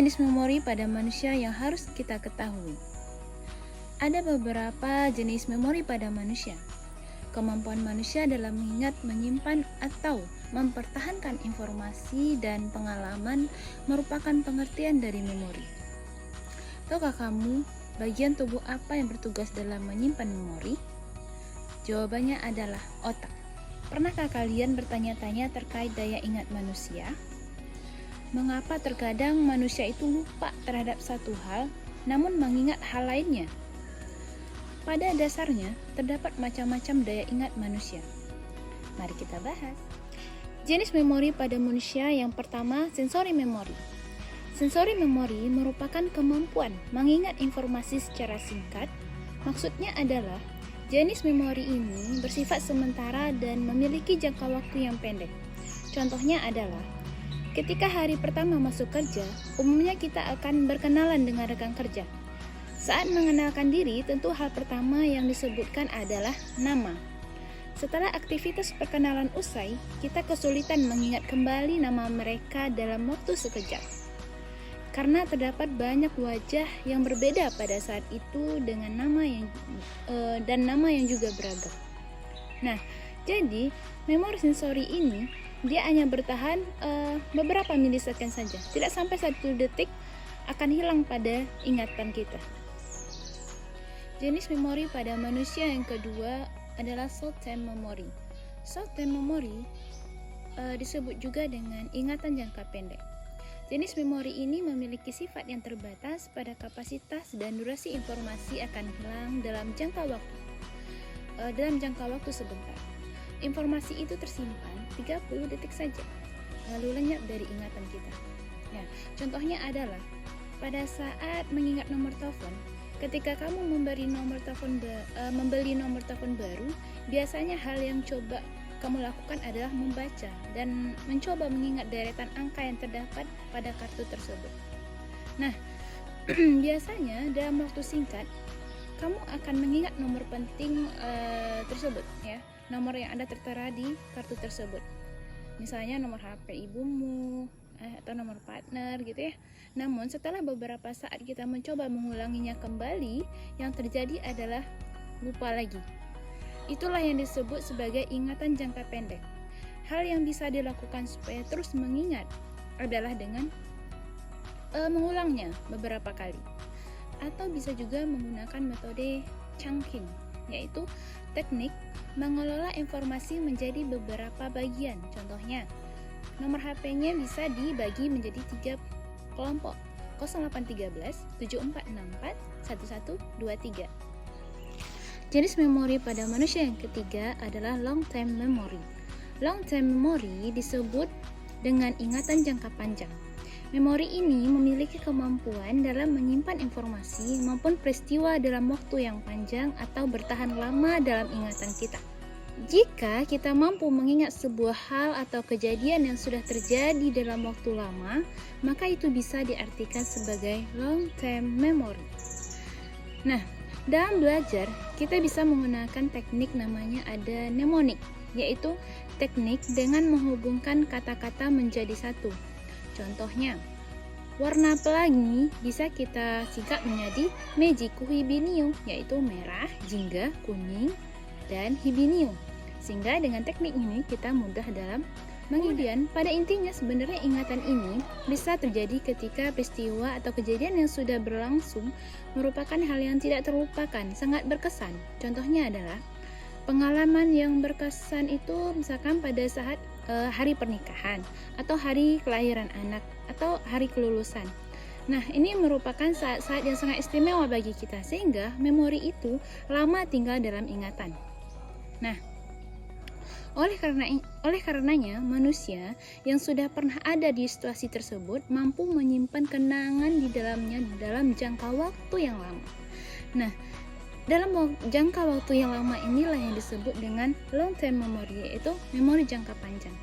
jenis memori pada manusia yang harus kita ketahui. Ada beberapa jenis memori pada manusia. Kemampuan manusia dalam mengingat, menyimpan, atau mempertahankan informasi dan pengalaman merupakan pengertian dari memori. Tahukah kamu bagian tubuh apa yang bertugas dalam menyimpan memori? Jawabannya adalah otak. Pernahkah kalian bertanya-tanya terkait daya ingat manusia? Mengapa terkadang manusia itu lupa terhadap satu hal, namun mengingat hal lainnya? Pada dasarnya, terdapat macam-macam daya ingat manusia. Mari kita bahas. Jenis memori pada manusia yang pertama, sensori memori. Sensori memori merupakan kemampuan mengingat informasi secara singkat. Maksudnya adalah, jenis memori ini bersifat sementara dan memiliki jangka waktu yang pendek. Contohnya adalah, ketika hari pertama masuk kerja, umumnya kita akan berkenalan dengan rekan kerja. Saat mengenalkan diri, tentu hal pertama yang disebutkan adalah nama. Setelah aktivitas perkenalan usai, kita kesulitan mengingat kembali nama mereka dalam waktu sekejap. Karena terdapat banyak wajah yang berbeda pada saat itu dengan nama yang juga beragam. Nah, jadi memori sensori ini dia hanya bertahan beberapa milisecond saja, tidak sampai 1 detik akan hilang pada ingatan kita. Jenis memori pada manusia yang kedua adalah short-term memory. Short-term memory disebut juga dengan ingatan jangka pendek. Jenis memori ini memiliki sifat yang terbatas pada kapasitas dan durasi informasi akan hilang dalam jangka waktu sebentar. Informasi itu tersimpan 30 detik saja, lalu lenyap dari ingatan kita. Nah, contohnya adalah pada saat mengingat nomor telepon, ketika kamu membeli nomor telepon baru, biasanya hal yang coba kamu lakukan adalah membaca dan mencoba mengingat deretan angka yang terdapat pada kartu tersebut. Nah, biasanya dalam waktu singkat kamu akan mengingat nomor penting tersebut, ya, nomor yang ada tertera di kartu tersebut. Misalnya nomor HP ibumu atau nomor partner gitu ya. Namun setelah beberapa saat kita mencoba mengulanginya kembali, yang terjadi adalah lupa lagi. Itulah yang disebut sebagai ingatan jangka pendek. Hal yang bisa dilakukan supaya terus mengingat adalah dengan mengulangnya beberapa kali. Atau bisa juga menggunakan metode chunking, yaitu teknik mengelola informasi menjadi beberapa bagian. Contohnya, nomor HP-nya bisa dibagi menjadi 3 kelompok, 0813 7464 1123. Jenis memori pada manusia yang ketiga adalah long-term memory. Long-term memory disebut dengan ingatan jangka panjang. Memori ini memiliki kemampuan dalam menyimpan informasi maupun peristiwa dalam waktu yang panjang atau bertahan lama dalam ingatan kita. Jika kita mampu mengingat sebuah hal atau kejadian yang sudah terjadi dalam waktu lama, maka itu bisa diartikan sebagai long-term memory. Nah, dalam belajar, kita bisa menggunakan teknik namanya ada mnemonik, yaitu teknik dengan menghubungkan kata-kata menjadi satu. Contohnya, warna pelangi bisa kita singkat menjadi mejiku hibiniu, yaitu merah, jingga, kuning, dan hibiniu. Sehingga dengan teknik ini kita mudah dalam kemudian pada intinya sebenarnya ingatan ini bisa terjadi ketika peristiwa atau kejadian yang sudah berlangsung merupakan hal yang tidak terlupakan, sangat berkesan. Contohnya adalah pengalaman yang berkesan itu misalkan pada saat hari pernikahan atau hari kelahiran anak atau hari kelulusan. Nah, ini merupakan saat-saat yang sangat istimewa bagi kita sehingga memori itu lama tinggal dalam ingatan. Nah, oleh karenanya, manusia yang sudah pernah ada di situasi tersebut mampu menyimpan kenangan di dalamnya dalam jangka waktu yang lama. Nah, dalam jangka waktu yang lama inilah yang disebut dengan long term memory, yaitu memori jangka panjang.